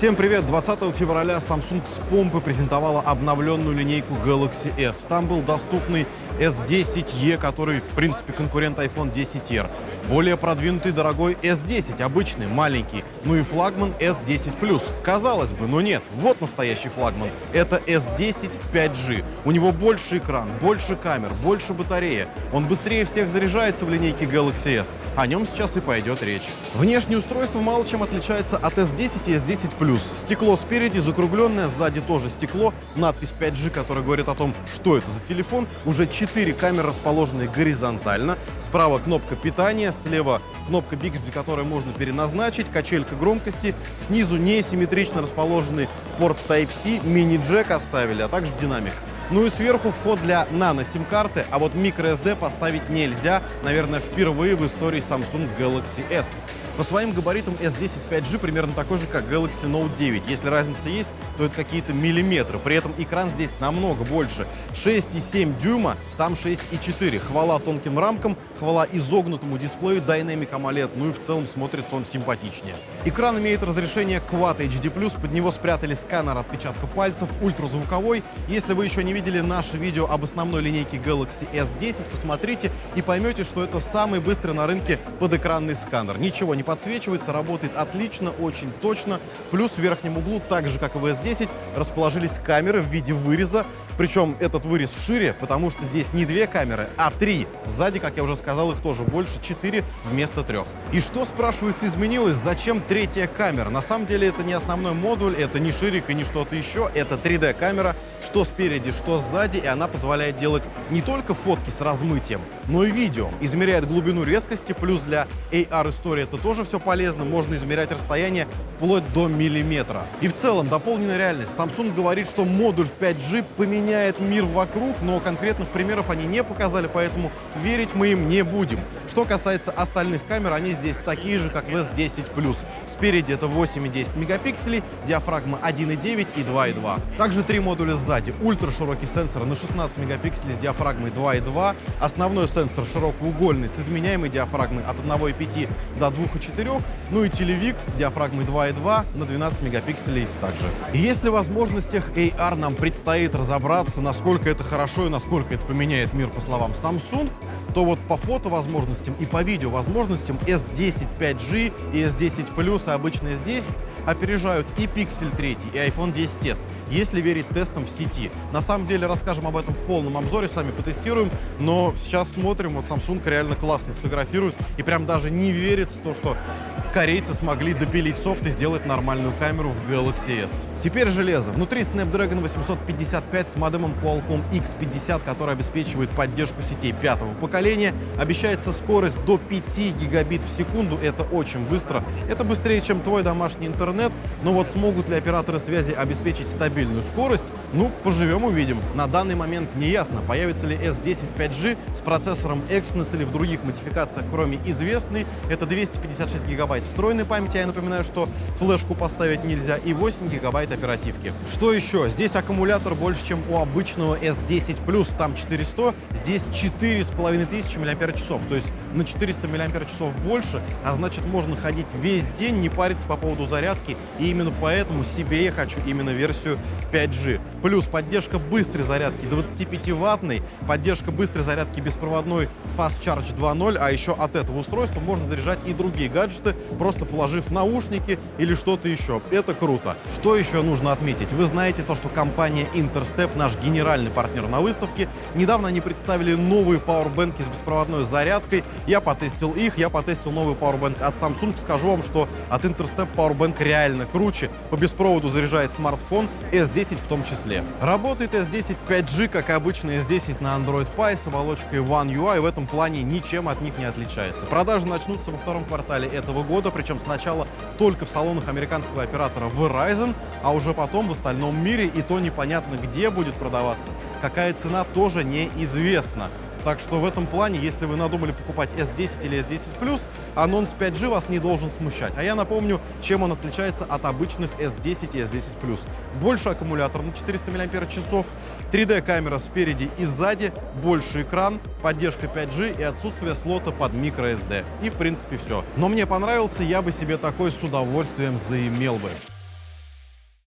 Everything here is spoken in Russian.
Всем привет! 20 февраля Samsung с помпы презентовала обновленную линейку Galaxy S. Там был доступный S10e, который, в принципе, конкурент iPhone XR. Более продвинутый дорогой S10, обычный, маленький. Ну и флагман S10 Plus. Казалось бы, но нет. Вот настоящий флагман. Это S10 5G. У него больше экран, больше камер, больше батарея. Он быстрее всех заряжается в линейке Galaxy S. О нем сейчас и пойдет речь. Внешнее устройство мало чем отличается от S10 и S10 Plus. Стекло спереди закругленное, сзади тоже стекло. Надпись 5G, которая говорит о том, что это за телефон. Уже 4 камеры, расположенные горизонтально. Справа кнопка питания, слева кнопка Bixby, которую можно переназначить, качелька громкости. Снизу несимметрично расположенный порт Type-C, мини-джек оставили, а также динамик. Ну и сверху вход для нано-сим-карты, а вот microSD поставить нельзя, наверное, впервые в истории Samsung Galaxy S. По своим габаритам S10 5G примерно такой же, как Galaxy Note 9. Если разница есть, то это какие-то миллиметры. При этом экран здесь намного больше. 6,7 дюйма, там 6,4. Хвала тонким рамкам, хвала изогнутому дисплею Dynamic AMOLED. Ну и в целом смотрится он симпатичнее. Экран имеет разрешение Quad HD+, под него спрятали сканер отпечатка пальцев, ультразвуковой. Если вы еще не видели наше видео об основной линейке Galaxy S10, посмотрите и поймете, что это самый быстрый на рынке подэкранный сканер. Ничего не подсвечивается, работает отлично, очень точно. Плюс в верхнем углу, так же как и в S10, расположились камеры в виде выреза. Причем этот вырез шире, потому что здесь не 2 камеры, а 3. Сзади, как я уже сказал, их тоже больше, 4 вместо 3. И что, спрашивается, изменилось? Зачем 3-я камера? На самом деле это не основной модуль, это не ширик и не что-то еще. Это 3D-камера, что спереди, что сзади, и она позволяет делать не только фотки с размытием, но и видео. Измеряет глубину резкости, плюс для AR-истории это тоже все полезно. Можно измерять расстояние вплоть до миллиметра. И в целом дополненная реальность. Samsung говорит, что модуль в 5G поменяет мир вокруг, но конкретных примеров они не показали, поэтому верить мы им не будем. Что касается остальных камер, они здесь такие же, как в S10 Plus. Спереди это 8,10 мегапикселей, диафрагма 1,9 и 2,2. Также 3 модуля сзади. Ультраширокий сенсор на 16 мегапикселей с диафрагмой 2,2. Основной сенсор широкоугольный с изменяемой диафрагмой от 1,5 до 2,4. Ну и телевик с диафрагмой 2,2 на 12 мегапикселей также. И если в возможностях AR нам предстоит разобраться, насколько это хорошо и насколько это поменяет мир, по словам Samsung, то вот по фотовозможностям и по видеовозможностям S10 5G и S10 Plus и обычный S10 опережают и Pixel 3, и iPhone XS, если верить тестам в сети. На самом деле расскажем об этом в полном обзоре, сами потестируем, но сейчас смотрим, вот Samsung реально классно фотографирует, и прям даже не верится в то, что корейцы смогли допилить софт и сделать нормальную камеру в Galaxy S. Теперь железо. Внутри Snapdragon 855 с модемом Qualcomm X50, который обеспечивает поддержку сетей 5-го поколения. Обещается скорость до 5 гигабит в секунду. Это очень быстро. Это быстрее, чем твой домашний интернет. Но вот смогут ли операторы связи обеспечить стабильную скорость? Ну, поживем, увидим. На данный момент не ясно, появится ли S10 5G с процессором Exynos или в других модификациях, кроме известной. Это 256 гигабайт встроенной памяти. Я напоминаю, что флешку поставить нельзя, и 8 гигабайт оперативки. Что еще? Здесь аккумулятор больше, чем у обычного S10 Plus, там 400, здесь 4500 мАч, то есть на 400 мАч больше, а значит можно ходить весь день, не париться по поводу зарядки, и именно поэтому себе я хочу именно версию 5G. Плюс поддержка быстрой зарядки 25-ваттной, поддержка быстрой зарядки беспроводной Fast Charge 2.0, а еще от этого устройства можно заряжать и другие гаджеты, просто положив наушники или что-то еще. Это круто. Что еще нужно отметить? Вы знаете то, что компания Interstep, наш генеральный партнер на выставке, недавно они представили новые пауэрбэнки с беспроводной зарядкой. Я потестил их, я потестил новый пауэрбэнк от Samsung. Скажу вам, что от Interstep пауэрбэнк реально круче. По беспроводу заряжает смартфон, S10 в том числе. Работает S10 5G, как и обычно S10 на Android Pie с оболочкой One UI, в этом плане ничем от них не отличается. Продажи начнутся во втором квартале этого года, причем сначала только в салонах американского оператора Verizon, а уже потом в остальном мире, и то непонятно, где будет продаваться. Какая цена, тоже неизвестна. Так что в этом плане, если вы надумали покупать S10 или S10 Plus, анонс 5G вас не должен смущать. А я напомню, чем он отличается от обычных S10 и S10 Plus. Больше аккумулятор на 400 мАч, 3D-камера спереди и сзади, больше экран, поддержка 5G и отсутствие слота под microSD. И в принципе все. Но мне понравился, я бы себе такой с удовольствием заимел бы.